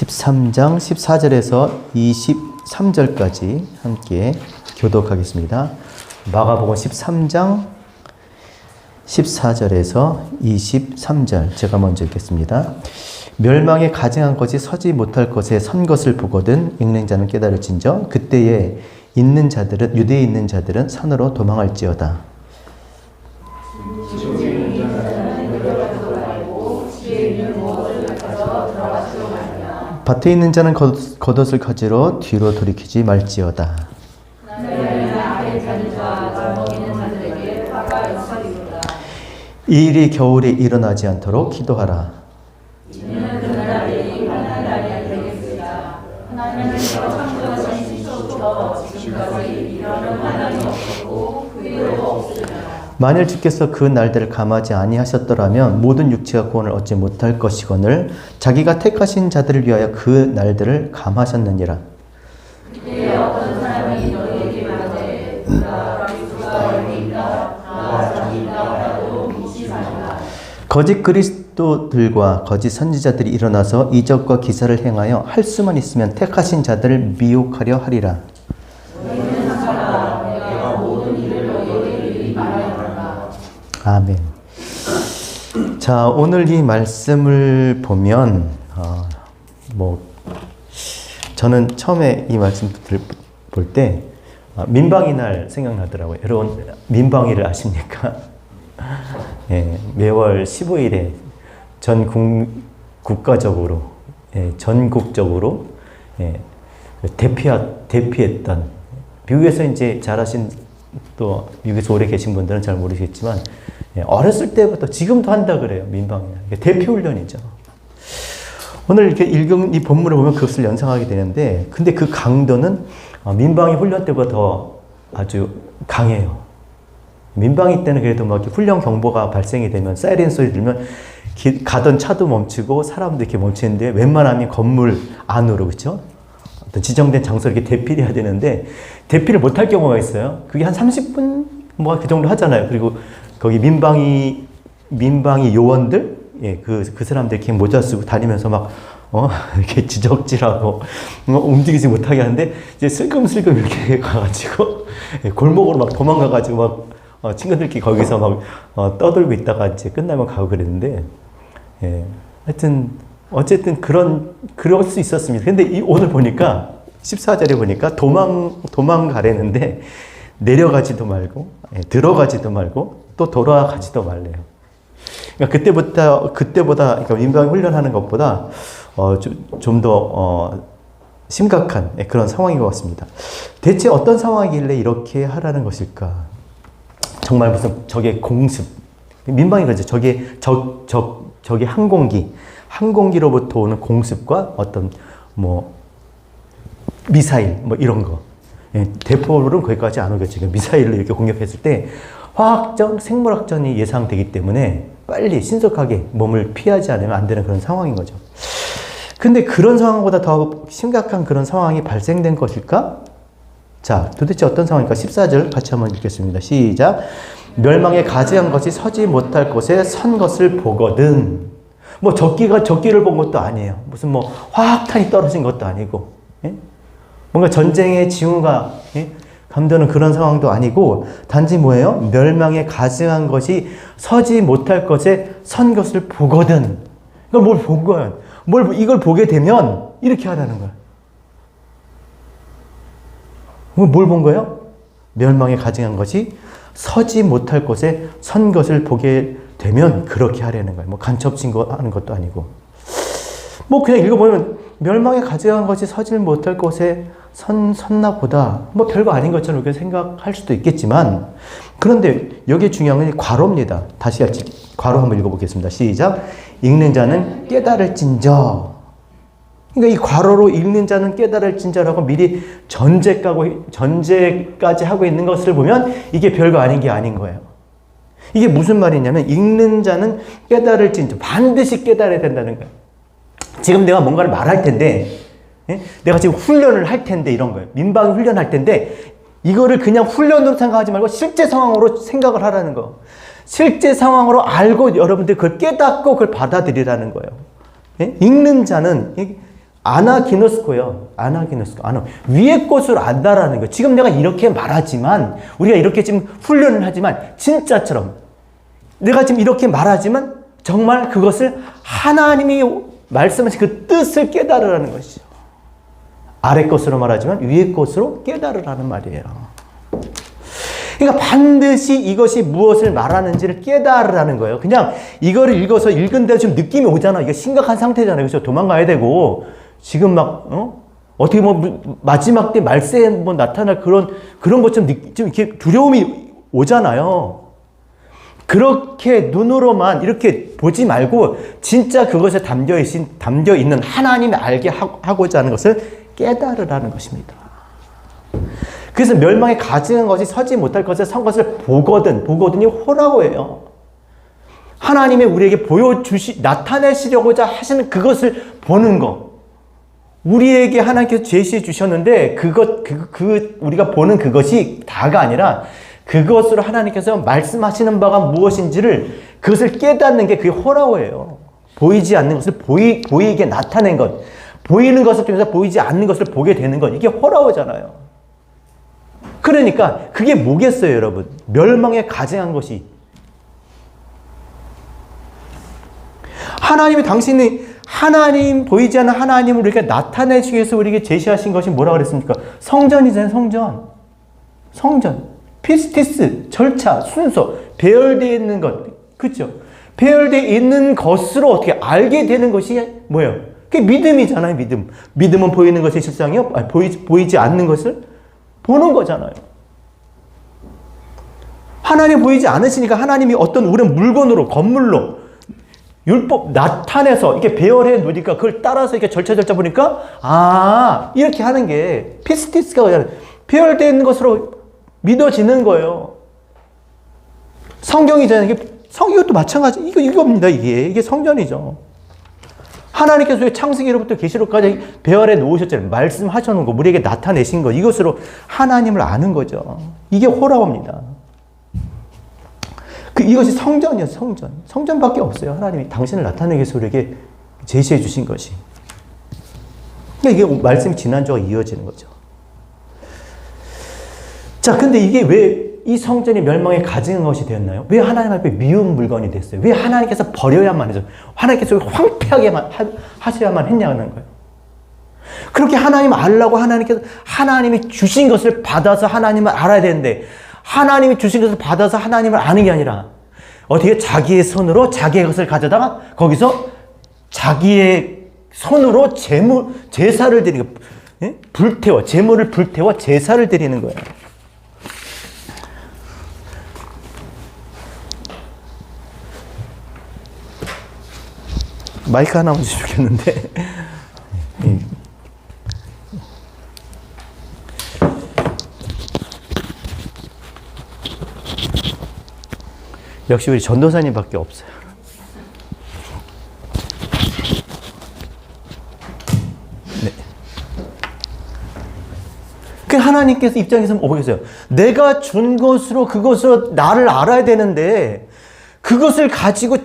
13장 14절에서 23절까지 함께 교독하겠습니다. 마가복음 13장 14절에서 23절 제가 먼저 읽겠습니다. 멸망에 가증한 것이 서지 못할 것에 선 것을 보거든 읽는 자는 깨달을진저 그때에 있는 자들은 유대에 있는 자들은 산으로 도망할지어다. 밭에 있는 자는 겉옷을 가지러 뒤로 돌이키지 말지어다. 이 일이 겨울에 일어나지 않도록 기도하라. 만일 주께서 그 날들을 감하지 아니하셨더라면 모든 육체가 구원을 얻지 못할 것이거늘 자기가 택하신 자들을 위하여 그 날들을 감하셨느니라. 거짓 그리스도들과 거짓 선지자들이 일어나서 이적과 기사를 행하여 할 수만 있으면 택하신 자들을 미혹하려 하리라. 아멘. 자, 오늘 이 말씀을 보면 저는 처음에 이 말씀을 볼 때 민방위 날 생각나더라고요. 여러분 민방위를 아십니까? 예, 매월 15일에 국가적으로 전국적으로 대피했던 미국에서 이제 잘하신 또 미국에서 오래 계신 분들은 잘 모르시겠지만 어렸을 때부터 지금도 한다 그래요. 민방위 대피 훈련이죠. 오늘 이렇게 읽은 이 본문을 보면 그것을 연상하게 되는데 근데 그 강도는 민방위 훈련 때보다 더 아주 강해요. 민방위 때는 그래도 막 훈련 경보가 발생이 되면 사이렌 소리 들면 가던 차도 멈추고 사람도 이렇게 멈추는데 웬만하면 건물 안으로 그렇죠? 어떤 지정된 장소로 이렇게 대피를 해야 되는데 대피를 못할 경우가 있어요. 그게 한 30분 뭐 그 정도 하잖아요. 그리고 거기 민방위 요원들 그 사람들 이렇게 모자 쓰고 다니면서 막 이렇게 지적질하고 움직이지 못하게 하는데 이제 슬금슬금 이렇게 가가지고 골목으로 막 도망가가지고 막 친구들끼리 거기서 막 떠들고 있다가 이제 끝나면 가고 그랬는데 하여튼 어쨌든 그럴 수 있었습니다. 근데 오늘 보니까 14절에 보니까 도망가려는데 내려가지도 말고 들어가지도 말고 또 돌아가지도 말래요. 그러니까 그때보다 그러니까 민방위 훈련하는 것보다 좀 더 심각한 그런 상황인 것 같습니다. 대체 어떤 상황이길래 이렇게 하라는 것일까? 정말 무슨 적의 공습, 민방위 그러죠. 적의 항공기로부터 오는 공습과 어떤 미사일 이런 거. 대포로는 거기까지 안 오겠죠. 미사일로 이렇게 공격했을 때 화학전, 생물학전이 예상되기 때문에 빨리 신속하게 몸을 피하지 않으면 안 되는 그런 상황인 거죠. 근데 그런 상황보다 더 심각한 그런 상황이 발생된 것일까? 자, 도대체 어떤 상황일까? 14절 같이 한번 읽겠습니다. 시작. 멸망에 가증한 것이 서지 못할 곳에 선 것을 보거든. 적기를 본 것도 아니에요. 무슨 화학탄이 떨어진 것도 아니고, 뭔가 전쟁의 징후가 감도는 그런 상황도 아니고, 단지 뭐예요? 멸망에 가증한 것이 서지 못할 것에 선 것을 보거든. 이걸 뭘 본 거야? 이걸 보게 되면 이렇게 하라는 거야. 뭘 본 거예요? 멸망에 가증한 것이 서지 못할 곳에 선 것을 보게 되면 그렇게 하려는 거예요. 간첩 신고하는 것도 아니고. 그냥 읽어보면 멸망에 가증한 것이 서지 못할 곳에 섰나 보다. 별거 아닌 것처럼 이렇게 생각할 수도 있겠지만 그런데 여기에 중요한 건 괄호입니다. 다시 괄호 한번 읽어보겠습니다. 시작. 읽는 자는 깨달을진저. 그러니까 이 괄호로 읽는 자는 깨달을진저라고 미리 전제까지 하고 있는 것을 보면 이게 별거 아닌 게 아닌 거예요. 이게 무슨 말이냐면 읽는 자는 깨달을진저. 반드시 깨달아야 된다는 거예요. 지금 내가 뭔가를 말할 텐데 내가 지금 훈련을 할 텐데 이런 거예요. 민방위 훈련할 텐데 이거를 그냥 훈련으로 생각하지 말고 실제 상황으로 생각을 하라는 거. 실제 상황으로 알고 여러분들이 그걸 깨닫고 그걸 받아들이라는 거예요. 예? 읽는 자는 아나기노스코요. 아나기노스코. 위의 것으로 안다라는 거. 지금 내가 이렇게 말하지만, 우리가 이렇게 지금 훈련을 하지만, 진짜처럼. 내가 지금 이렇게 말하지만, 정말 그것을 하나님이 말씀하신 그 뜻을 깨달으라는 것이죠. 아래 것으로 말하지만, 위의 것으로 깨달으라는 말이에요. 그러니까 반드시 이것이 무엇을 말하는지를 깨달으라는 거예요. 그냥 이거를 읽어서 읽은 대로 지금 느낌이 오잖아. 이게 심각한 상태잖아요. 그래서 도망가야 되고, 지금 막, 어떻게 뭐, 마지막 때 말세에 뭐 나타날 그런 것처럼 좀 이렇게 두려움이 오잖아요. 그렇게 눈으로만 이렇게 보지 말고, 진짜 그것에 담겨 있는 하나님이 알게 하고자 하는 것을 깨달으라는 것입니다. 그래서 멸망에 가증한 것이 서지 못할 것을 선 것을 보거든이 호라고 해요. 하나님이 우리에게 나타내시려고자 하시는 그것을 보는 거. 우리에게 하나님께서 제시해 주셨는데, 우리가 보는 그것이 다가 아니라, 그것으로 하나님께서 말씀하시는 바가 무엇인지를, 그것을 깨닫는 게 그게 호라고 해요. 보이지 않는 것을 보이게 나타낸 것. 보이는 것을 통해서 보이지 않는 것을 보게 되는 것. 이게 호라고잖아요. 그러니까 그게 뭐겠어요, 여러분? 멸망에 가증한 것이. 하나님, 보이지 않는 하나님을 우리가 나타내시기 위해서 우리에게 제시하신 것이 뭐라고 그랬습니까? 성전이잖아요, 성전. 피스티스, 절차, 순서, 배열되어 있는 것. 그렇죠? 배열되어 있는 것으로 어떻게 알게 되는 것이 뭐예요? 그게 믿음이잖아요, 믿음. 믿음은 보이는 것의 실상이요? 보이지 않는 것을 보는 거잖아요. 하나님 보이지 않으시니까 하나님이 어떤 우리는 물건으로, 건물로, 율법 나타내서 이렇게 배열해 놓으니까 그걸 따라서 이렇게 절차 보니까, 이렇게 하는 게 피스티스가 배열되어 있는 것으로 믿어지는 거예요. 성경이잖아요. 이것도 마찬가지. 이겁니다, 이게 성전이죠. 하나님께서 창세기로부터 계시록까지 배열해 놓으셨잖아요. 말씀하셔놓은 거, 우리에게 나타내신 거, 이것으로 하나님을 아는 거죠. 이게 호라고입니다. 이것이 성전이에요, 성전. 성전밖에 없어요. 하나님이 당신을 나타내기 위해서 우리에게 제시해 주신 것이. 그러니까 이게 말씀이 지난주와 이어지는 거죠. 자, 근데 이게 왜 이 성전이 멸망에 가증한 것이 되었나요? 왜 하나님 앞에 미운 물건이 됐어요? 왜 하나님께서 버려야만 했어요? 하나님께서 황폐하게 하셔야만 했냐는 거예요. 그렇게 하나님 알라고 하나님이 주신 것을 받아서 하나님을 알아야 되는데, 하나님이 주신 것을 받아서 하나님을 아는 게 아니라, 어떻게 자기의 손으로 자기의 것을 가져다가 거기서 자기의 손으로 제사를 드리는 거예요. 제물을 불태워 제사를 드리는 거예요. 마이크 하나만 주시면 좋겠는데. 역시 우리 전도사님밖에 없어요. 네. 그 하나님께서 입장에서 보겠어요. 내가 준 것으로 그것으로 나를 알아야 되는데, 그것을 가지고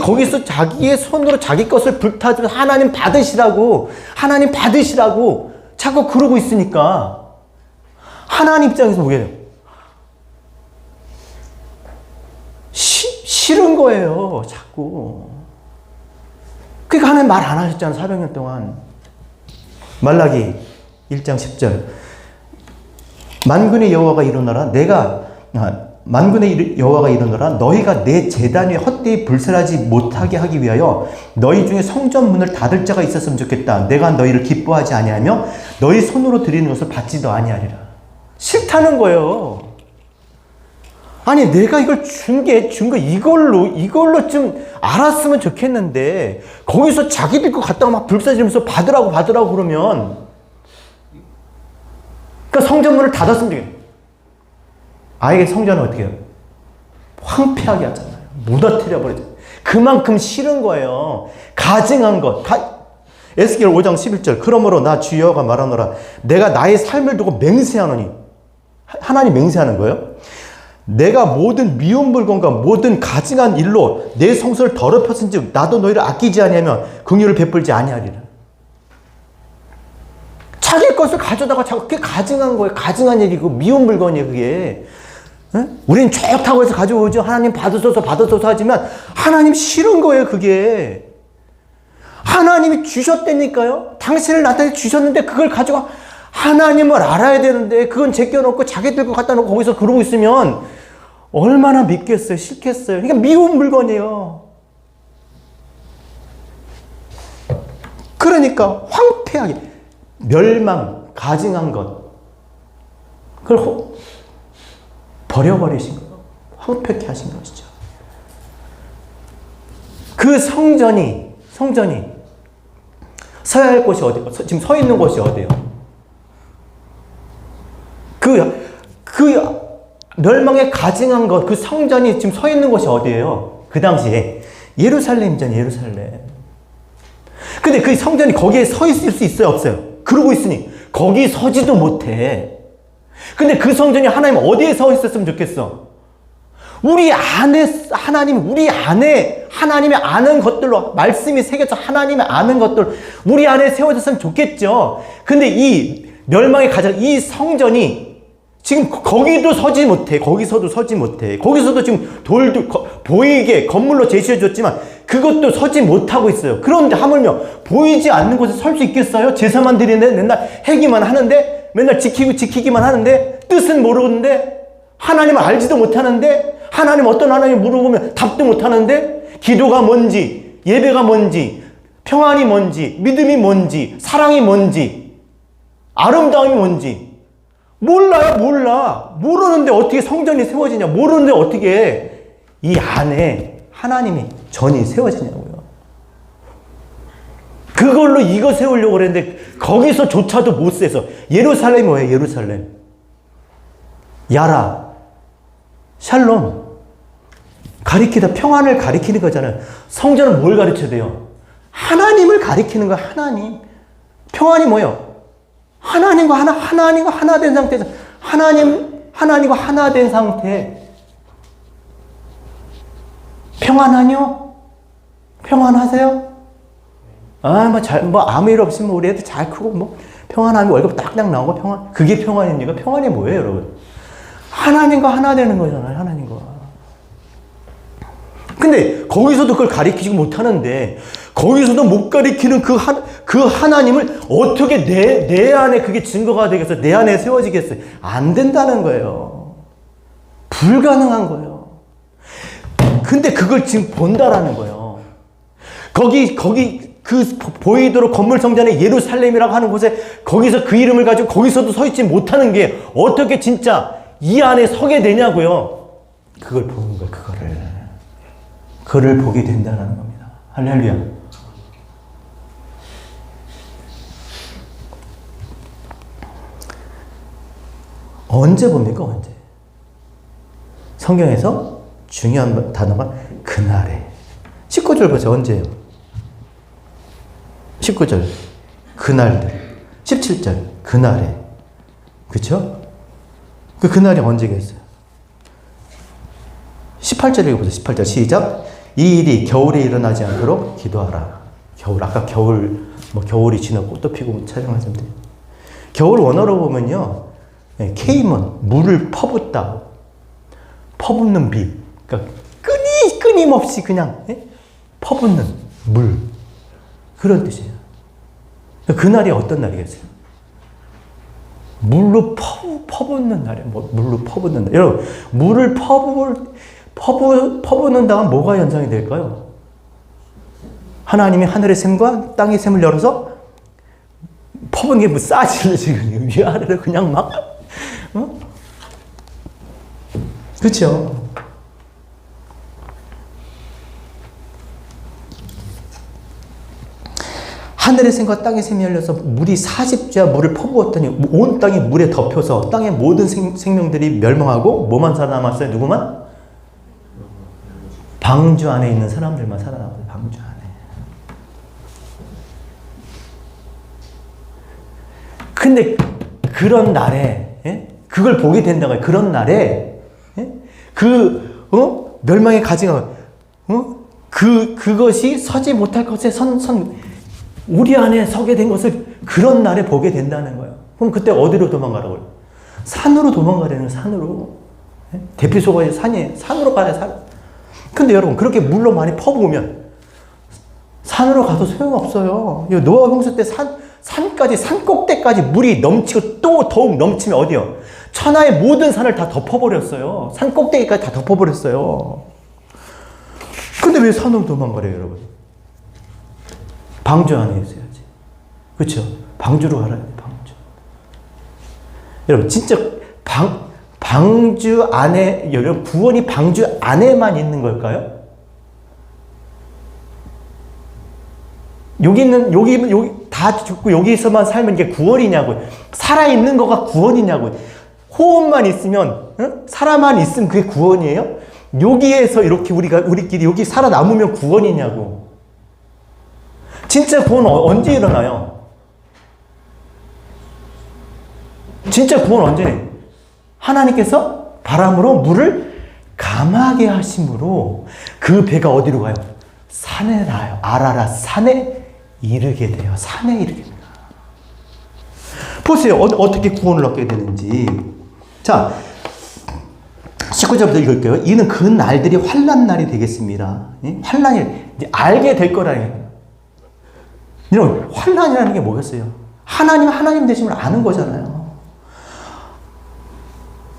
거기서 자기의 손으로 자기 것을 불타서 하나님 받으시라고 자꾸 그러고 있으니까, 하나님 입장에서 보게 돼요. 싫은 거예요, 자꾸. 그러니까 하나님 말 안 하셨잖아, 400년 동안. 말라기 1장 10절. 만군의 여호와가 이르노라, 너희가 내 제단 위에 헛되이 불살하지 못하게 하기 위하여 너희 중에 성전 문을 닫을 자가 있었으면 좋겠다. 내가 너희를 기뻐하지 아니하며 너희 손으로 드리는 것을 받지도 아니하리라. 싫다는 거예요. 아니, 내가 이걸 준 거 이걸로 좀 알았으면 좋겠는데, 거기서 자기들 거 갖다가 막 불사지면서 받으라고 그러면, 그러니까 성전문을 닫았으면 되겠네. 아예 성전을 어떻게 해요? 황폐하게 하잖아요. 무너뜨려 버리죠. 그만큼 싫은 거예요. 가증한 것. 에스겔 5장 11절. 그러므로 나 주 여호와가 말하노라. 내가 나의 삶을 두고 맹세하노니. 하나님 맹세하는 거예요. 내가 모든 미운 물건과 모든 가증한 일로 내 성소를 더럽혔은즉 나도 너희를 아끼지 아니하며 긍휼을 베풀지 아니하리라. 자기 것을 가져다가 자꾸 그게 가증한 거예요. 가증한 얘기고 미운 물건이에요, 그게. 응? 우리는 좋다고 해서 가져오죠. 하나님 받으소서 하지만 하나님 싫은 거예요, 그게. 하나님이 주셨다니까요. 당신을 나한테 주셨는데 그걸 가져가 하나님을 알아야 되는데 그건 제껴놓고 자기들 거 갖다 놓고 거기서 그러고 있으면 얼마나 믿겠어요? 싫겠어요? 그러니까 미운 물건이에요. 그러니까 황폐하게 멸망, 가증한 것 그걸 버려버리신 거예요. 황폐케 하신 것이죠. 그 성전이 서야 할 곳이 어디예요? 지금 서 있는 곳이 어디예요? 그 멸망에 가증한 것, 그 성전이 지금 서 있는 곳이 어디예요? 그 당시에 예루살렘이잖아요, 예루살렘. 근데 그 성전이 거기에 서 있을 수 있어요, 없어요? 그러고 있으니 거기 서지도 못해. 근데 그 성전이 하나님 어디에 서 있었으면 좋겠어? 우리 안에 하나님의 아는 것들로 말씀이 새겨져 하나님의 아는 것들 우리 안에 세워졌으면 좋겠죠. 근데 이 멸망의 가장 이 성전이 지금 거기도 서지 못해. 거기서도 서지 못해. 거기서도 지금 보이게 건물로 제시해줬지만 그것도 서지 못하고 있어요. 그런데 하물며 보이지 않는 곳에 설 수 있겠어요? 제사만 드리는데 맨날 해기만 하는데 맨날 지키기만 하는데 뜻은 모르는데 하나님을 알지도 못하는데 하나님 어떤 하나님 물어보면 답도 못하는데 기도가 뭔지 예배가 뭔지 평안이 뭔지 믿음이 뭔지 사랑이 뭔지 아름다움이 뭔지 몰라요. 모르는데 어떻게 성전이 세워지냐. 모르는데 어떻게 이 안에 하나님이 전이 세워지냐고요. 그걸로 이거 세우려고 그랬는데 거기서조차도 못 세서 예루살렘이 뭐예요? 예루살렘 야라 샬롬 가리키다 평안을 가리키는 거잖아요. 성전은 뭘 가르쳐야 돼요? 하나님을 가리키는 거야. 하나님. 평안이 뭐예요? 하나님과 하나 된 상태에서 하나님과 하나 된 상태. 평안하뇨? 평안하세요? 아무 일 없으면 우리 애들 잘 크고 평안하면 월급 딱딱 나오고 평안. 그게 평안입니까? 평안이 뭐예요, 여러분? 하나님과 하나 되는 거잖아요, 하나님과. 근데 거기서도 그걸 가리키지 못하는데 거기서도 못 가리키는 그 하나님을 어떻게 내 안에 그게 증거가 되겠어요? 내 안에 세워지겠어요? 안 된다는 거예요. 불가능한 거예요. 근데 그걸 지금 본다라는 거예요. 거기 그 보이도록 건물 성전의 예루살렘이라고 하는 곳에 거기서 그 이름을 가지고 거기서도 서 있지 못하는 게 어떻게 진짜 이 안에 서게 되냐고요. 그걸 보는 거예요. 그를 보게 된다는 겁니다. 할렐루야. 언제 봅니까? 언제? 성경에서 중요한 단어가 그날에. 19절 보세요. 언제예요? 19절 그날들. 17절 그날에. 그렇죠? 그날이 언제겠어요? 18절 읽어보세요. 18절 시작. 이 일이 겨울에 일어나지 않도록 기도하라. 겨울, 아까 겨울이 지나고 꽃도 피고 촬영하시면 돼요. 겨울 원어로 보면요, 케이먼, 물을 퍼붓다. 퍼붓는 비. 그러니까 끊임없이 그냥, 퍼붓는 물. 그런 뜻이에요. 그날이 어떤 날이겠어요? 물로 퍼붓는 날이에요. 물로 퍼붓는 날. 여러분, 물을 퍼붓는다면 뭐가 연상이 될까요? 하나님이 하늘의 샘과 땅의 샘을 열어서 퍼붓는 게 뭐 싸지를 지금 위아래로 그냥 막, 그렇죠? 하늘의 샘과 땅의 샘이 열려서 물이 40주야 물을 퍼부었더니 온 땅이 물에 덮여서 땅의 모든 생명들이 멸망하고 뭐만 살아남았어요? 누구만? 방주 안에 있는 사람들만 살아남았어요. 방주 안에. 근데 그런 날에 그걸 보게 된다고요. 그런 날에 멸망의 가증한 그것이 서지 못할 것에 우리 안에 서게 된 것을 그런 날에 보게 된다는 거예요. 그럼 그때 어디로 도망가라고요? 산으로 도망가라는 산으로. 대피소가 산이에요. 산으로 가야 산. 근데 여러분 그렇게 물로 많이 퍼부으면 산으로 가도 소용없어요. 노아 홍수 때 산까지 산 꼭대까지 물이 넘치고 또 더욱 넘치면 어디요? 천하의 모든 산을 다 덮어버렸어요. 산 꼭대기까지 다 덮어버렸어요. 근데 왜 산으로 도망가래요, 여러분? 방주 안에 있어야지. 그렇죠? 방주로 가라. 방주. 여러분 진짜 방주 안에, 여러분 구원이 방주 안에만 있는 걸까요? 여기 다 죽고 여기서만 살면 이게 구원이냐고. 살아있는 거가 구원이냐고. 호흡만 있으면, 살아만 있으면 그게 구원이에요? 여기에서 이렇게 우리끼리 여기 살아남으면 구원이냐고. 진짜 구원 언제 일어나요? 진짜 구원 언제? 하나님께서 바람으로 물을 감하게 하심으로 그 배가 어디로 가요? 산에 나요. 아라라 산에 이르게 돼요. 산에 이르게 돼요. 보세요. 어떻게 구원을 얻게 되는지. 자, 19절부터 읽을게요. 이는 그 날들이 환난 날이 되겠습니다. 환난이 알게 될 거라는. 여러분, 환난이라는 게 뭐겠어요? 하나님 되심을 아는 거잖아요.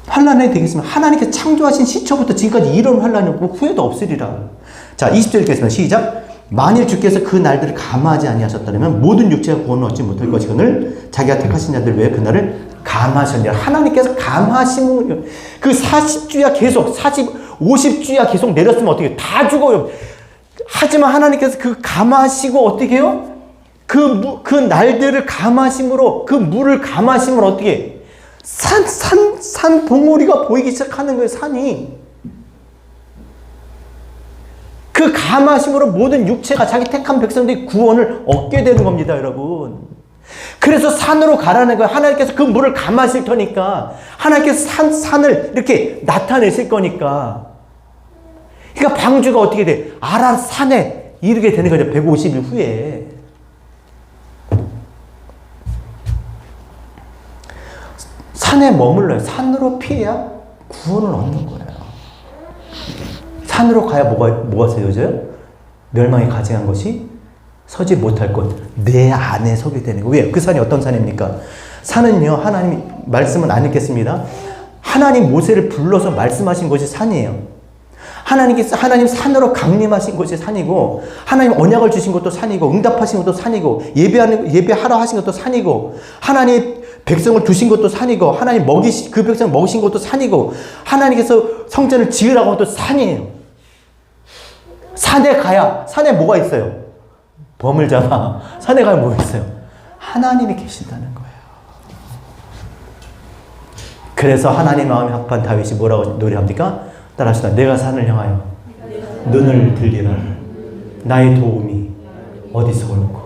환난이 되겠습니다. 하나님께서 창조하신 시초부터 지금까지 이런 환난이 없고 후회도 없으리라. 자, 20절 읽겠습니다. 시작. 만일 주께서 그 날들을 감하지 아니하셨다면 모든 육체가 구원을 얻지 못할 것이거늘 자기가 택하신 자들 외에 그날을 감하셨느니라. 하나님께서 감하심을, 그 40주야 계속 50주야 계속 내렸으면 어떻게 해요? 다 죽어요. 하지만 하나님께서 그 감하시고 어떻게 해요? 그 날들을 감하심으로, 그 물을 감하심으로 어떻게 해요? 산 봉우리가 보이기 시작하는 거예요. 산이. 그 감하심으로 모든 육체가 자기 택한 백성들이 구원을 얻게 되는 겁니다, 여러분. 그래서 산으로 가라는 거예요. 하나님께서 그 물을 감하실 테니까. 하나님께서 산을 이렇게 나타내실 거니까. 그러니까 방주가 어떻게 돼? 아라 산에 이르게 되는 거죠. 150일 후에. 산에 머물러요. 산으로 피해야 구원을 얻는 거예요. 산으로 가야 뭐가 세워져요? 멸망에 가증한 것이 서지 못할 것. 내 안에 서게 되는 거예요. 왜? 그 산이 어떤 산입니까? 산은요, 하나님 말씀은 안 읽겠습니다. 하나님 모세를 불러서 말씀하신 것이 산이에요. 하나님 산으로 강림하신 것이 산이고, 하나님 언약을 주신 것도 산이고, 응답하신 것도 산이고, 예배하라 하신 것도 산이고, 하나님 백성을 두신 것도 산이고, 하나님 그 백성을 먹이신 것도 산이고, 하나님께서 성전을 지으라고 한 것도 산이에요. 산에 가야, 산에 뭐가 있어요? 범을잖아. 산에 가면 뭐가 있어요? 하나님이 계신다는 거예요. 그래서 하나님 마음에 합한 다윗이 뭐라고 노래합니까? 따라합시다. 내가 산을 향하여 눈을 들리라. 나의 도움이 어디서 올고.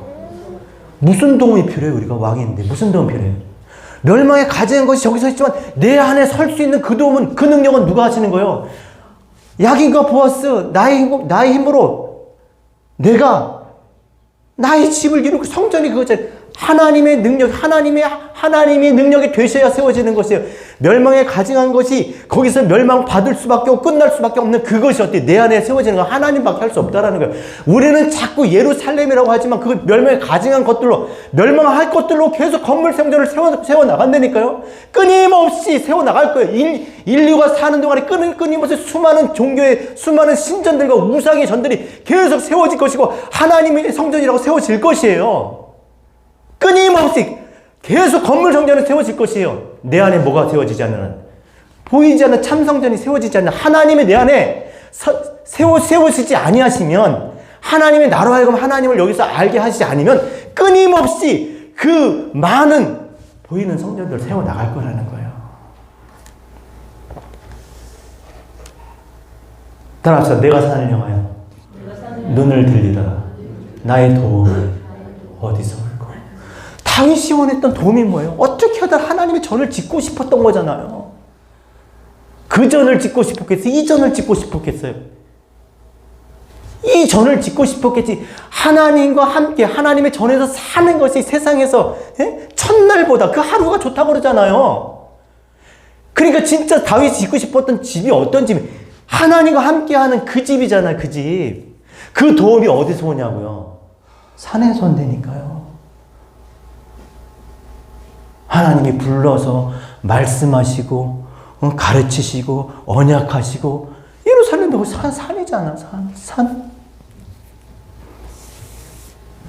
무슨 도움이 필요해요? 우리가 왕인데 무슨 도움 필요해요? 멸망에 가증한 것이 저기서 있지만 내 안에 설 수 있는 그 도움은, 그 능력은 누가 하시는 거예요? 야긴과 보아스, 나의 힘으로 내가 나의 집을 이루고, 성전이 그거잖아요. 하나님의 능력이 되셔야 세워지는 것이에요. 멸망에 가증한 것이 거기서 멸망받을 수밖에 없고 끝날 수밖에 없는 그것이 어때? 내 안에 세워지는 건 하나님밖에 할 수 없다라는 거예요. 우리는 자꾸 예루살렘이라고 하지만 그 멸망에 가증한 것들로, 멸망할 것들로 계속 건물 성전을 세워나간다니까요. 끊임없이 세워나갈 거예요. 인류가 사는 동안에 끊임없이 수많은 종교의 수많은 신전들과 우상의 전들이 계속 세워질 것이고, 하나님의 성전이라고 세워질 것이에요. 끊임없이 계속 건물 성전은 세워질 것이에요. 내 안에 뭐가 세워지지 않는 한, 보이지 않는 참성전이 세워지지 않는 하나님의 내 안에 세우시지 아니하시면, 하나님의 나로 하여금 하나님을 여기서 알게 하시지 않으면 끊임없이 그 많은 보이는 성전들을 세워나갈 거라는 거예요. 따라합시다. 내가 산을 향하여 눈을 들리라. 나의 도움이 어디서 올까? 다윗이 원했던 도움이 뭐예요? 어떻게 하다 하나님의 전을 짓고 싶었던 거잖아요. 그 전을 짓고 싶었겠어요? 이 전을 짓고 싶었겠어요? 이 전을 짓고 싶었겠지. 하나님과 함께 하나님의 전에서 사는 것이 세상에서 첫날보다 그 하루가 좋다고 그러잖아요. 그러니까 진짜 다윗이 짓고 싶었던 집이 어떤 집이 하나님과 함께하는 그 집이잖아요. 그 집. 그 도움이 어디서 오냐고요. 산에서 온다니까요. 하나님이 불러서 말씀하시고 가르치시고 언약하시고 예루살렘도 산이잖아. 산.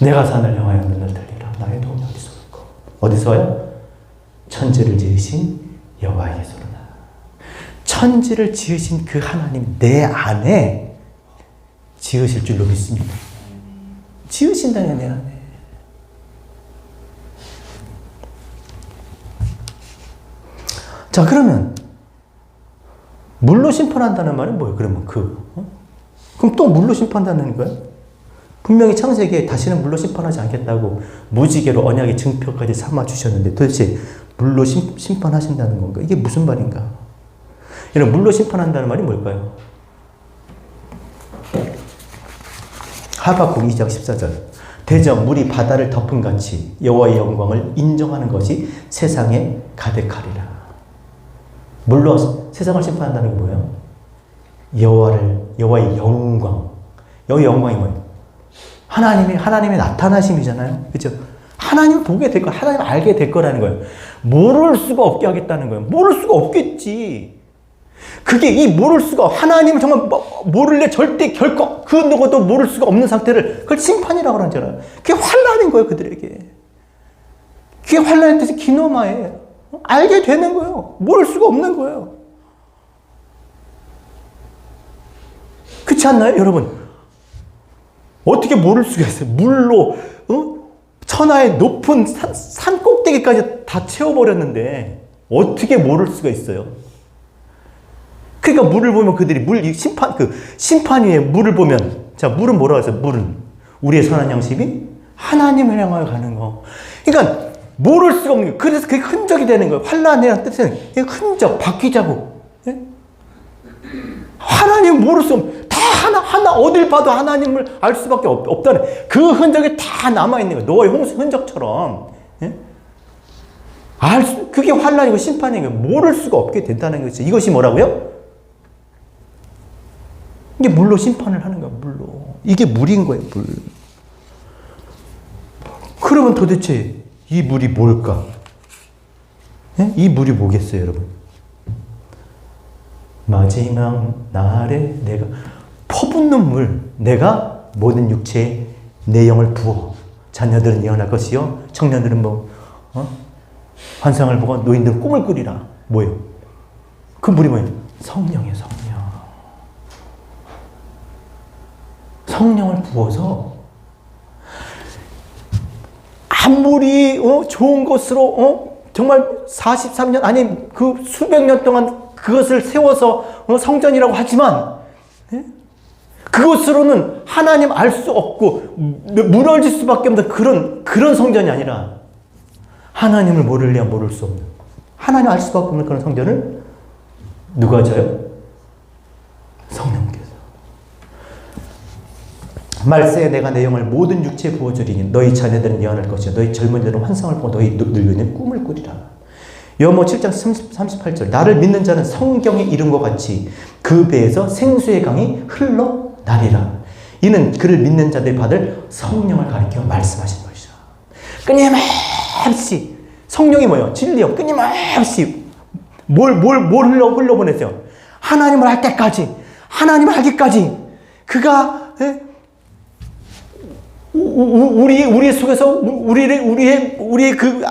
내가 산을 향하여 눈을 들리라. 나의 도움이 어디서 올까? 어디서 와요? 천지를 지으신 여호와에게서로다. 천지를 지으신 그 하나님 내 안에 지으실 줄로 믿습니다. 지으신다냐 내 안에. 자, 그러면 물로 심판한다는 말은 뭐예요? 그러면 그럼 또 물로 심판한다는 거예요? 분명히 창세기에 다시는 물로 심판하지 않겠다고 무지개로 언약의 증표까지 삼아 주셨는데 도대체 물로 심판하신다는 건가? 이게 무슨 말인가? 이런 물로 심판한다는 말이 뭘까요? 하박국 2장 14절. 대저 물이 바다를 덮은 같이 여호와의 영광을 인정하는 것이 세상에 가득하리라. 물로 세상을 심판한다는 게 뭐예요? 여호와의 영광. 여호와의 영광이 뭐예요? 하나님의 나타나심이잖아요. 그렇죠? 하나님 보게 될 거, 하나님 알게 될 거라는 거예요. 모를 수가 없게 하겠다는 거예요. 모를 수가 없겠지. 그게 이 모를 수가, 하나님을 정말 모를래 절대 결코 그 누구도 모를 수가 없는 상태를 그걸 심판이라고 하잖아요. 그게 환난인 거예요, 그들에게. 그게 환난의 뜻이 기노마예요. 알게 되는 거예요. 모를 수가 없는 거예요. 그렇지 않나요, 여러분? 어떻게 모를 수가 있어요? 물로 천하의 높은 산 꼭대기까지 다 채워버렸는데 어떻게 모를 수가 있어요? 그러니까 물을 보면 그들이 심판 위에 물을 보면, 자, 물은 뭐라고 했어요? 물은 우리의 선한 양심이 하나님을 향하여 가는 거. 그러니까 모를 수가 없는 거예요. 그래서 그게 흔적이 되는 거예요. 환란이라는 뜻은 흔적, 바퀴자국. 예? 하나님 모를 수 없는, 다 하나 어딜 봐도 하나님을 알 수밖에 없다는 그 흔적이 다 남아있는 거예요. 노아의 홍수 흔적처럼. 예? 그게 환란이고 심판인 거예요. 모를 수가 없게 된다는 거죠. 이것이 뭐라고요? 이게 물로 심판을 하는 거야, 물로. 이게 물인 거예요, 물. 그러면 도대체 이 물이 뭘까? 네? 이 물이 뭐겠어요, 여러분? 마지막 날에 내가 퍼붓는 물, 내가 모든 육체에 내 영을 부어. 자녀들은 예언할 것이요, 청년들은 환상을 보고 노인들은 꿈을 꾸리라. 뭐예요? 그 물이 뭐예요? 성령이에요, 성령. 성령을 부어서 아무리 좋은 것으로 정말 43년 아니 그 수백 년 동안 그것을 세워서 성전이라고 하지만 그것으로는 하나님 알 수 없고 무너질 수밖에 없는 그런 성전이 아니라 하나님을 모를래야 모를 수 없는 하나님 알 수밖에 없는 그런 성전을 누가 져요? 성령께서. 말세에 내가 내 영을 모든 육체에 부어주리니 너희 자녀들은 예언할 것이요 너희 젊은이들은 환상을 보고 너희 늙은이는 꿈을 꾸리라. 요한복음 7장 38절 나를 믿는 자는 성경에 이른 것 같이 그 배에서 생수의 강이 흘러나리라. 이는 그를 믿는 자들이 받을 성령을 가리켜 말씀하신 것이다. 끊임없이 성령이 뭐예요? 진리요. 끊임없이 뭘 흘려보냈어요? 하나님을 알 때까지, 하나님을 알기까지 그가 우리 속에서 우리의 그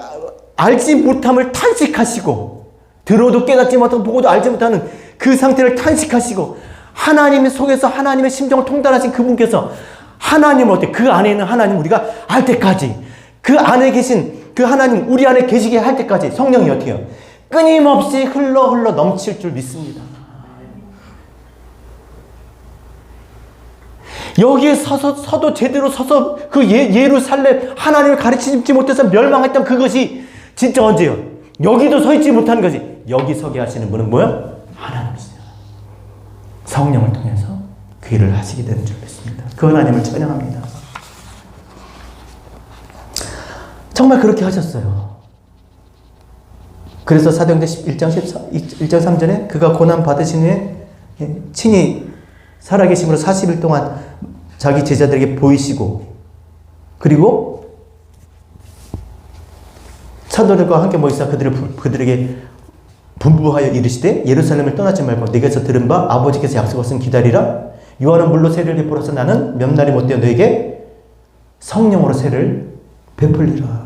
알지 못함을 탄식하시고 들어도 깨닫지 못하고 보고도 알지 못하는 그 상태를 탄식하시고 하나님의 속에서 하나님의 심정을 통달하신 그분께서 하나님을 어때? 그 안에 있는 하나님 우리가 알 때까지 그 안에 계신 그 하나님 우리 안에 계시게 할 때까지 성령이 어떻게 해요? 끊임없이 흘러 넘칠 줄 믿습니다. 여기에 서도 제대로 서서 그 예루살렘 하나님을 가르치지 못해서 멸망했던 그것이 진짜 언제요? 여기도 서 있지 못하는 것이 여기 서게 하시는 분은 뭐야? 하나님이세요. 성령을 통해서 그 일을 하시게 되는 줄 믿습니다. 그 하나님을 찬양합니다. 정말 그렇게 하셨어요. 그래서 사도행전 1장 3절에 그가 고난 받으신 후에 친히 살아계심으로 40일 동안 자기 제자들에게 보이시고, 그리고 사도들과 함께 모이사 그들에게 분부하여 이르시되 예루살렘을 떠나지 말고 내게서 들은 바 아버지께서 약속하신 기다리라. 요한은 물로 세를 베풀어서 나는 몇 날이 못되어 너에게 성령으로 세를 베풀리라.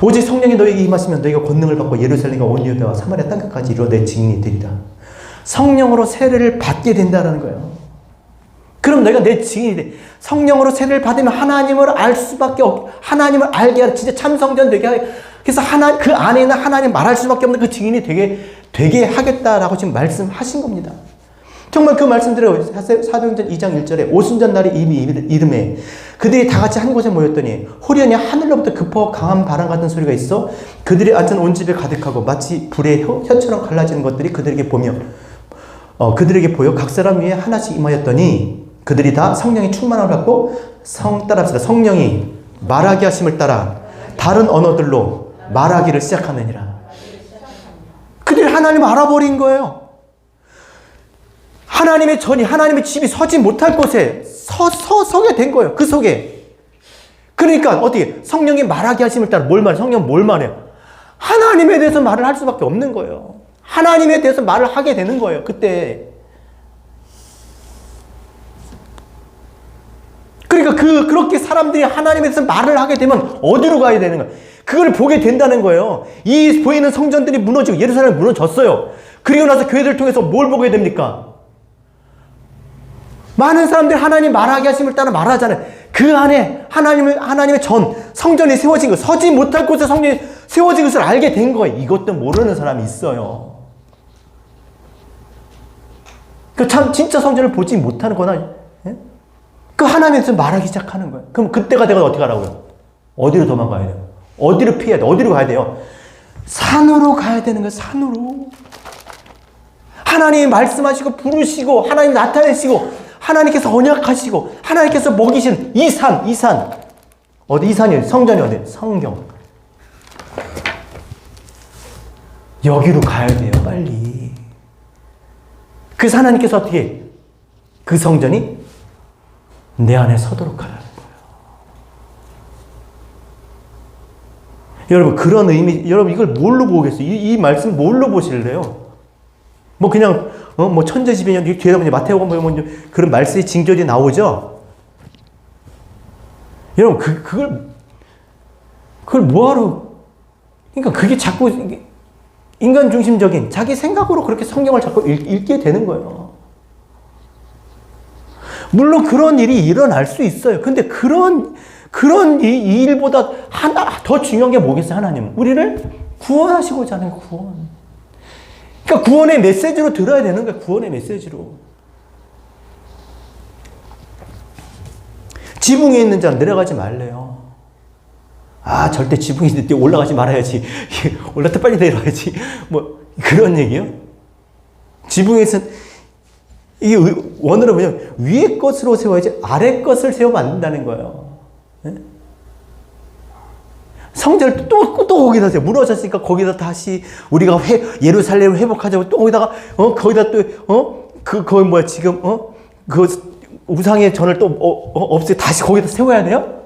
오직 성령이 너에게 임하시면 너희가 권능을 받고 예루살렘과 온 유다와 사마리아 땅끝까지 이루어 내 증인이 되리라. 성령으로 세례를 받게 된다는 거예요. 그럼 너희가 내 증인이 돼. 성령으로 세례를 받으면 하나님을 알 수밖에 하나님을 알게 하는 진짜 참성전 되게 하게. 그래서 그 안에 있는 하나님 말할 수밖에 없는 그 증인이 되게 하겠다라고 지금 말씀하신 겁니다. 정말 그 말씀대로 사도행전 2장 1절에 오순절 날이 이미 이름에 그들이 다 같이 한 곳에 모였더니 호련히 하늘로부터 급하고 강한 바람 같은 소리가 있어 그들이 앉은 온 집에 가득하고 마치 불의 혀처럼 갈라지는 것들이 그들에게 보여 각 사람 위에 하나씩 임하였더니 그들이 다 성령의 충만함을 받고 따라합시다. 성령이 말하게 하심을 따라 다른 언어들로 말하기를 시작하느니라. 그들이 하나님을 알아버린 거예요. 하나님의 전이, 하나님의 집이 서지 못할 곳에 서게 된 거예요. 그 속에. 그러니까 어떻게 성령이 말하게 하심을 따라 뭘 말해? 성령은 뭘 말해요? 하나님에 대해서 말을 할 수밖에 없는 거예요. 하나님에 대해서 말을 하게 되는 거예요. 그때. 그러니까 그렇게 사람들이 하나님에 대해서 말을 하게 되면 어디로 가야 되는 거예요? 그걸 보게 된다는 거예요. 이 보이는 성전들이 무너지고 예루살렘이 무너졌어요. 그리고 나서 교회들을 통해서 뭘 보게 됩니까? 많은 사람들이 하나님 말하게 하심을 따라 말하잖아요. 그 안에 하나님의 성전이 세워진 것, 서지 못할 곳에 성전이 세워진 것을 알게 된 거예요. 이것도 모르는 사람이 있어요. 진짜 성전을 보지 못하는 거나, 예? 그 하나님에서 말하기 시작하는 거예요. 그럼 그때가 되면 어떻게 하라고요? 어디로 도망가야 돼요? 어디로 피해야 돼요? 어디로 가야 돼요? 산으로 가야 되는 거예요. 산으로. 하나님이 말씀하시고 부르시고 하나님 나타내시고 하나님께서 언약하시고 하나님께서 먹이신 이 산. 어디 이 산이에요? 성전이 어디예요? 성경. 여기로 가야 돼요. 빨리. 그래서 하나님께서 어떻게 그 성전이 내 안에 서도록 하라는 거예요. 여러분 그런 의미, 여러분 이걸 뭘로 보겠어요? 이 말씀 뭘로 보실래요? 뭐 그냥 뭐 천재지변 뒤에다 보면 마태복음 보면 그런 말씀의 징조들이 나오죠. 여러분 그걸 뭐하러? 그러니까 그게 자꾸 인간 중심적인 자기 생각으로 그렇게 성경을 자꾸 읽게 되는 거예요. 물론 그런 일이 일어날 수 있어요. 근데 그런 이 일보다 하나 더 중요한 게 뭐겠어요? 하나님 우리를 구원하시고자 하는 구원. 그러니까 구원의 메시지로 들어야 되는 거예요. 구원의 메시지로. 지붕에 있는 자는 내려가지 말래요. 절대 지붕에 있는 데 올라가지 말아야지. 올라타 빨리 내려와야지. 뭐 그런 얘기요? 지붕에서 이게 원어로 뭐냐면 위에 것으로 세워야지 아래 것을 세우면 안 된다는 거예요. 네? 성전을 또 거기다 세워. 무너졌으니까 거기다 다시 우리가 예루살렘을 회복하자고 또 거기다 거기 뭐야 지금 그 우상의 전을 또 없애 다시 거기다 세워야 돼요?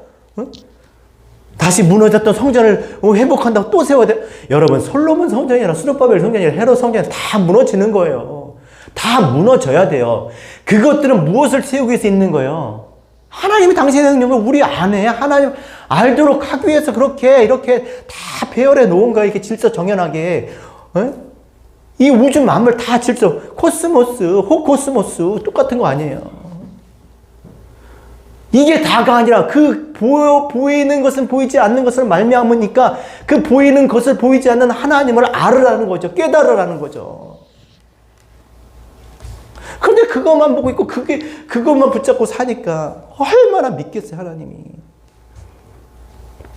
다시 무너졌던 성전을 회복한다고 또 세워야 돼요? 여러분 솔로몬 성전이나 수르바벨 성전이나 헤롯 성전이 다 무너지는 거예요. 다 무너져야 돼요. 그것들은 무엇을 세우기 위해서 있는 거예요? 하나님이 당신의 능력을 우리 안에 하나님 알도록 하기 위해서 이렇게 다 배열해 놓은 거예요. 이렇게 질서 정연하게. 이 우주 만물 다 질서. 코스모스, 호코스모스 똑같은 거 아니에요. 이게 다가 아니라 보이는 것은 보이지 않는 것을 말미암으니까 그 보이는 것을 보이지 않는 하나님을 알으라는 거죠. 깨달으라는 거죠. 근데 그것만 보고 있고 그것만 붙잡고 사니까 얼마나 믿겠어요, 하나님이.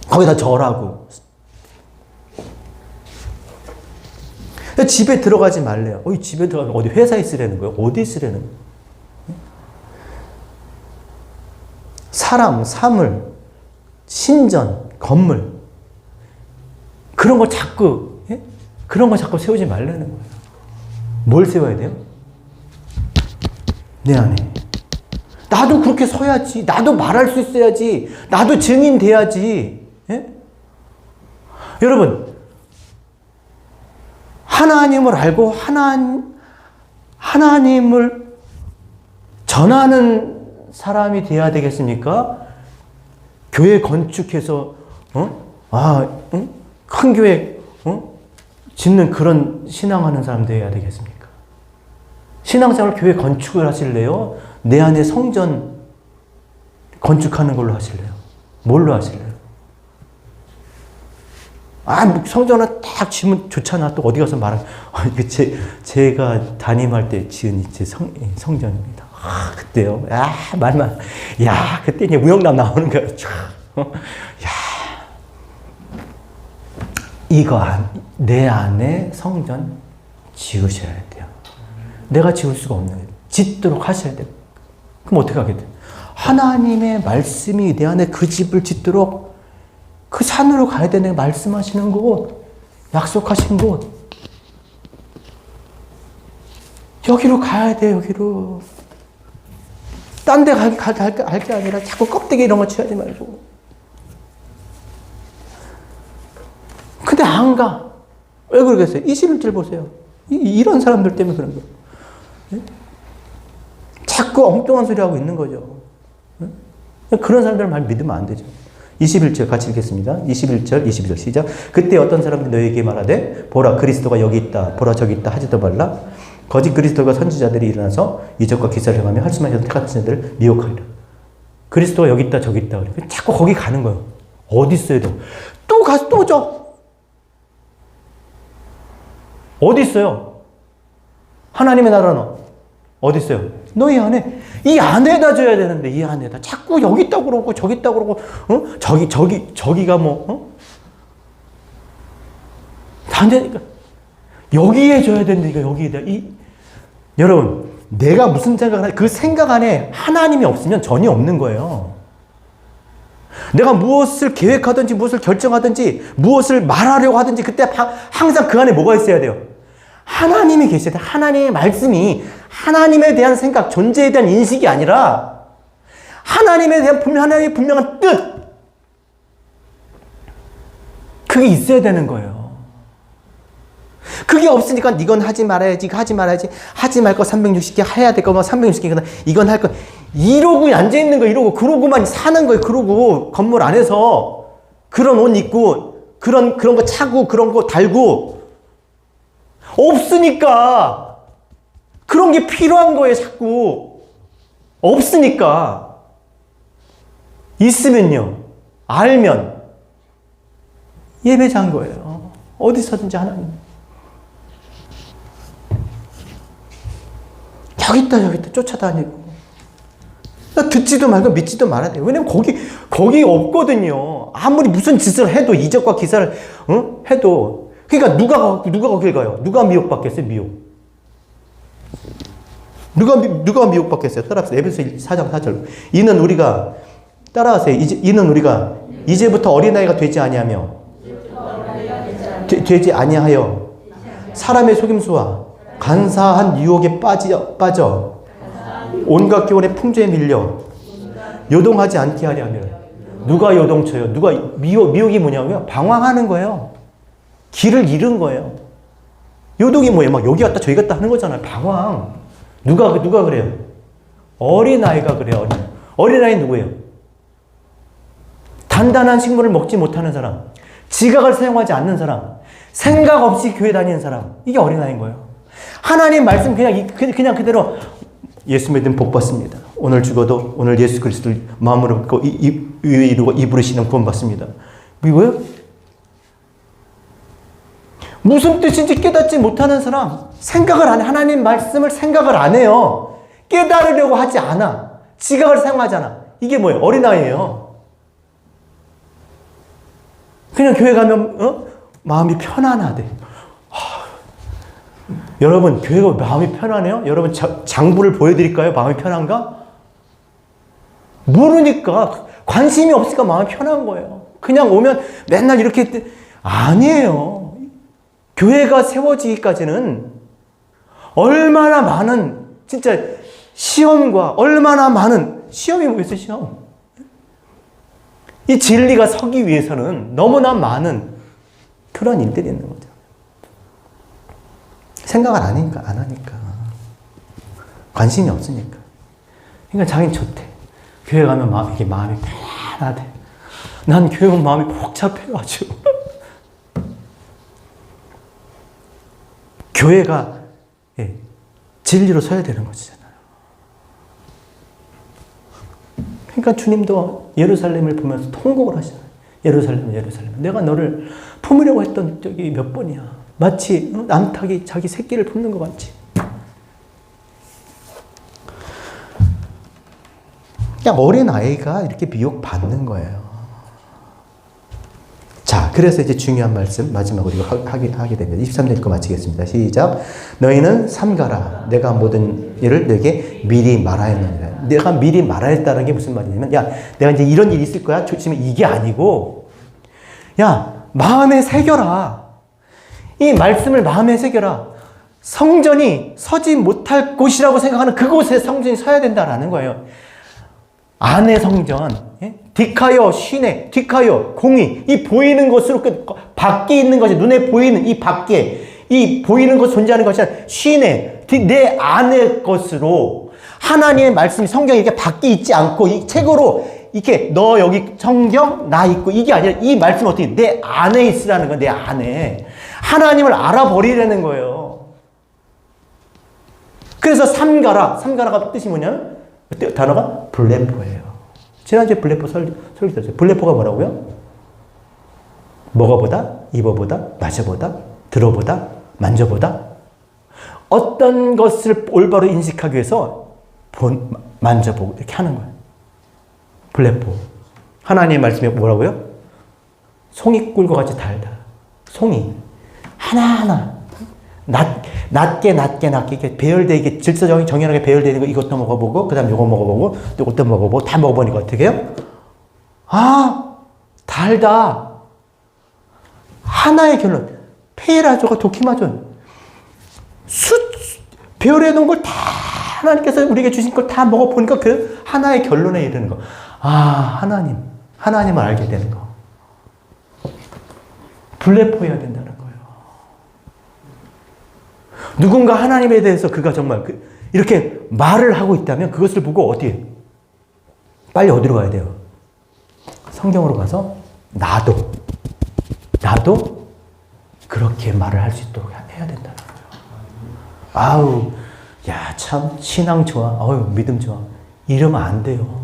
거기다 절하고. 집에 들어가지 말래요. 집에 들어가면 어디 회사에 있으라는 거예요? 어디 있으라는 거예요? 사람, 사물, 신전, 건물 그런 거 자꾸 예? 그런 거 자꾸 세우지 말라는 거예요. 뭘 세워야 돼요? 내 안에. 나도 그렇게 서야지. 나도 말할 수 있어야지. 나도 증인 돼야지. 예? 여러분, 하나님을 알고 하나님을 전하는 사람이 돼야 되겠습니까? 교회 건축해서 큰 교회 짓는 그런 신앙하는 사람 되어야 되겠습니까? 신앙생활 교회 건축을 하실래요? 내 안에 성전 건축하는 걸로 하실래요? 뭘로 하실래요? 성전을 딱 지으면 좋잖아. 또 어디 가서 말하면 제가 담임할 때 지은 제 성전입니다. 그때요. 말만. 그때 이제 우영남 나오는 거야. 내 안에 성전 지으셔야 돼요. 내가 지을 수가 없는 거예요. 짓도록 하셔야 돼요. 그럼 어떻게 하게 돼요? 하나님의 말씀이 내 안에 그 집을 짓도록 그 산으로 가야 되는 말씀하시는 곳, 약속하신 곳. 여기로 가야 돼, 여기로. 딴 데 갈 게 아니라 자꾸 껍데기 이런 거 취하지 말고. 근데 안 가. 왜 그러겠어요? 21절 보세요. 이런 사람들 때문에 그런 거예요. 네? 자꾸 엉뚱한 소리 하고 있는 거죠. 네? 그런 사람들 말 믿으면 안 되죠. 21절 같이 읽겠습니다. 21절, 22절 시작. 그때 어떤 사람들이 너에게 말하되 보라 그리스도가 여기 있다. 보라 저기 있다. 하지도 말라. 거짓 그리스도가 선지자들이 일어나서 이적과 기사를 행하며 할 수만 있어도 택한 자들을 미혹하리라. 그리스도가 여기 있다 저기 있다. 자꾸 거기 가는 거예요. 어디 있어요? 또 가서 또 줘. 어디 있어요? 하나님의 나라는 어디 있어요? 너희 안에. 이 안에다 줘야 되는데 이 안에다 자꾸 여기 있다고 그러고 저기 있다고 그러고 저기가 뭐 안 되니까 여기에 줘야 되는데 여기에다 여러분 내가 무슨 생각을 하냐 그 생각 안에 하나님이 없으면 전혀 없는 거예요. 내가 무엇을 계획하든지 무엇을 결정하든지 무엇을 말하려고 하든지 그때 항상 그 안에 뭐가 있어야 돼요? 하나님이 계셔야 돼요. 하나님의 말씀이 하나님에 대한 생각, 존재에 대한 인식이 아니라 하나님에 대한 하나님의 분명한 뜻 그게 있어야 되는 거예요. 그게 없으니까 이건 하지 말아야지 하지 말 거 360개 해야 될 거면 360개 이건 할 거 이러고 앉아있는 거 이러고 그러고만 사는 거예요. 그러고 건물 안에서 그런 옷 입고 그런 거 차고 그런 거 달고 없으니까 그런 게 필요한 거예요. 자꾸 없으니까 있으면요 알면 예배자인 거예요. 어디서든지 하나님 여기 있다 쫓아다니고 듣지도 말고 믿지도 말아야 돼요. 왜냐면 거기 없거든요. 아무리 무슨 짓을 해도 이적과 기사를 해도 그러니까 누가 거길 가요? 누가 미혹받겠어요? 누가 미혹받겠어요? 따라하세요. 에베소 4장 4절. 이는 우리가 따라하세요. 이는 우리가 이제부터 어린아이가 되지 아니하며 되지 아니하여 사람의 속임수와 간사한 유혹에 빠져 온갖 교훈의 풍조에 밀려 요동하지 않게 하려 하며 누가 요동쳐요? 누가 미혹이 뭐냐고요? 방황하는 거예요. 길을 잃은 거예요. 요동이 뭐예요? 막 여기 갔다 저기 갔다 하는 거잖아요. 방황. 누가 그래요? 어린아이가 그래요. 어린아이 누구예요? 단단한 식물을 먹지 못하는 사람, 지각을 사용하지 않는 사람, 생각 없이 교회 다니는 사람, 이게 어린아이인 거예요. 하나님 말씀 그냥 그대로 예수 믿으면 복 받습니다. 오늘 죽어도 오늘 예수 그리스도를 마음으로 믿고 이루고 입으로 시는 구원 받습니다. 이거요? 무슨 뜻인지 깨닫지 못하는 사람, 생각을 안 해. 하나님 말씀을 생각을 안 해요. 깨달으려고 하지 않아. 지각을 사용하지 않아. 이게 뭐예요? 어린아이예요. 그냥 교회 가면 마음이 편안하대. 여러분 교회가 마음이 편하네요? 여러분 장부를 보여드릴까요? 마음이 편한가? 모르니까 관심이 없으니까 마음이 편한 거예요. 그냥 오면 맨날 이렇게 아니에요. 교회가 세워지기까지는 얼마나 많은 진짜 시험과 얼마나 많은 시험이 뭐겠어요, 시험. 이 진리가 서기 위해서는 너무나 많은 그런 일들이 있는 거죠. 생각을 안 하니까. 관심이 없으니까. 그러니까 자기는 좋대. 교회 가면 이게 마음이 편하대. 난 교회 오면 마음이 복잡해가지고. 교회가 진리로 서야 되는 거잖아요. 그러니까 주님도 예루살렘을 보면서 통곡을 하시잖아요. 예루살렘, 예루살렘. 내가 너를 품으려고 했던 적이 몇 번이야. 마치 남탁이 자기 새끼를 품는 것 같지. 그냥 어린아이가 이렇게 미혹받는 거예요. 자, 그래서 이제 중요한 말씀 마지막으로 이거 하게 됩니다. 23절 읽고 마치겠습니다. 시작. 너희는 삼가라. 내가 모든 일을 너에게 미리 말하였느니라. 내가 미리 말하였다는 게 무슨 말이냐면, 야, 내가 이제 이런 일이 있을 거야. 조심해. 이게 아니고, 야, 마음에 새겨라. 이 말씀을 마음에 새겨라. 성전이 서지 못할 곳이라고 생각하는 그곳에 성전이 서야 된다라는 거예요. 안의 성전, 디카요, 시내, 디카요, 공의, 이 보이는 것으로 밖에 있는 것이 눈에 보이는 이 밖에, 이 보이는 것 존재하는 것이 아니라 시내, 내 안의 것으로 하나님의 말씀이 성경에 이렇게 밖에 있지 않고 이 책으로 이렇게 너 여기 성경 나 있고 이게 아니라 이 말씀 어떻게 내 안에 있으라는 거야. 내 안에 하나님을 알아버리라는 거예요. 그래서 삼가라가 뜻이 뭐냐면 단어가 블레포예요. 지난주에 블레포 설교했어요. 블레포가 뭐라고요? 먹어보다, 입어보다, 마셔보다, 들어보다, 만져보다 어떤 것을 올바로 인식하기 위해서 만져보고 이렇게 하는 거예요. 블레포. 하나님의 말씀이 뭐라고요? 송이꿀과 같이 달다. 송이. 하나하나. 낮게 이렇게 배열되게 질서적인 정연하게 배열되는 거 이것도 먹어보고 그 다음 요거 먹어보고 또 이것도 먹어보고 다 먹어보니까 어떻게 해요? 아 달다. 하나의 결론. 페이라조가 도키마존. 배열해 놓은 걸 다 하나님께서 우리에게 주신 걸 다 먹어보니까 그 하나의 결론에 이르는 거. 아 하나님을 알게 되는 거. 블레포해야 된다는 거예요. 누군가 하나님에 대해서 그가 정말 이렇게 말을 하고 있다면 그것을 보고 어디에? 빨리 어디로 가야 돼요? 성경으로 가서 나도 그렇게 말을 할 수 있도록 해야 된다는 거예요. 아우, 야, 참 신앙 좋아. 믿음 좋아. 이러면 안 돼요.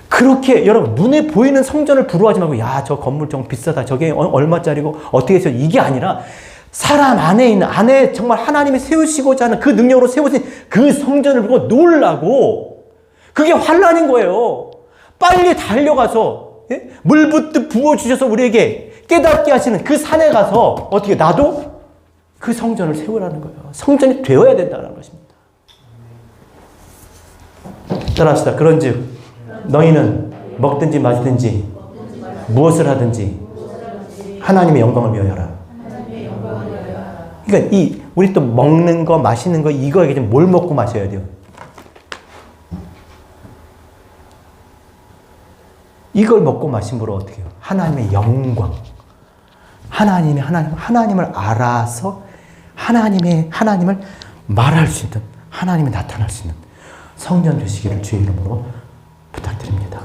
그렇게 여러분 눈에 보이는 성전을 부러워하지 말고 야, 저 건물 좀 비싸다. 저게 얼마짜리고 어떻게 해서 이게 아니라 사람 안에 있는 안에 정말 하나님이 세우시고자 하는 그 능력으로 세우신 그 성전을 보고 놀라고 그게 환란인 거예요. 빨리 달려가서 물 붓듯 부어주셔서 우리에게 깨닫게 하시는 그 산에 가서 어떻게 나도 그 성전을 세우라는 거예요. 성전이 되어야 된다는 것입니다. 따라합시다. 그런즉 너희는 먹든지 마시든지 무엇을 하든지 하나님의 영광을 위하여라. 그러니까 우리 또 먹는 거 마시는 거 이거에게 좀 뭘 먹고 마셔야 돼요? 이걸 먹고 마심으로 어떻게 해요? 하나님의 영광. 하나님을 알아서 하나님을 말할 수 있는, 하나님이 나타날 수 있는 성전 되시기를 주의 이름으로 부탁드립니다.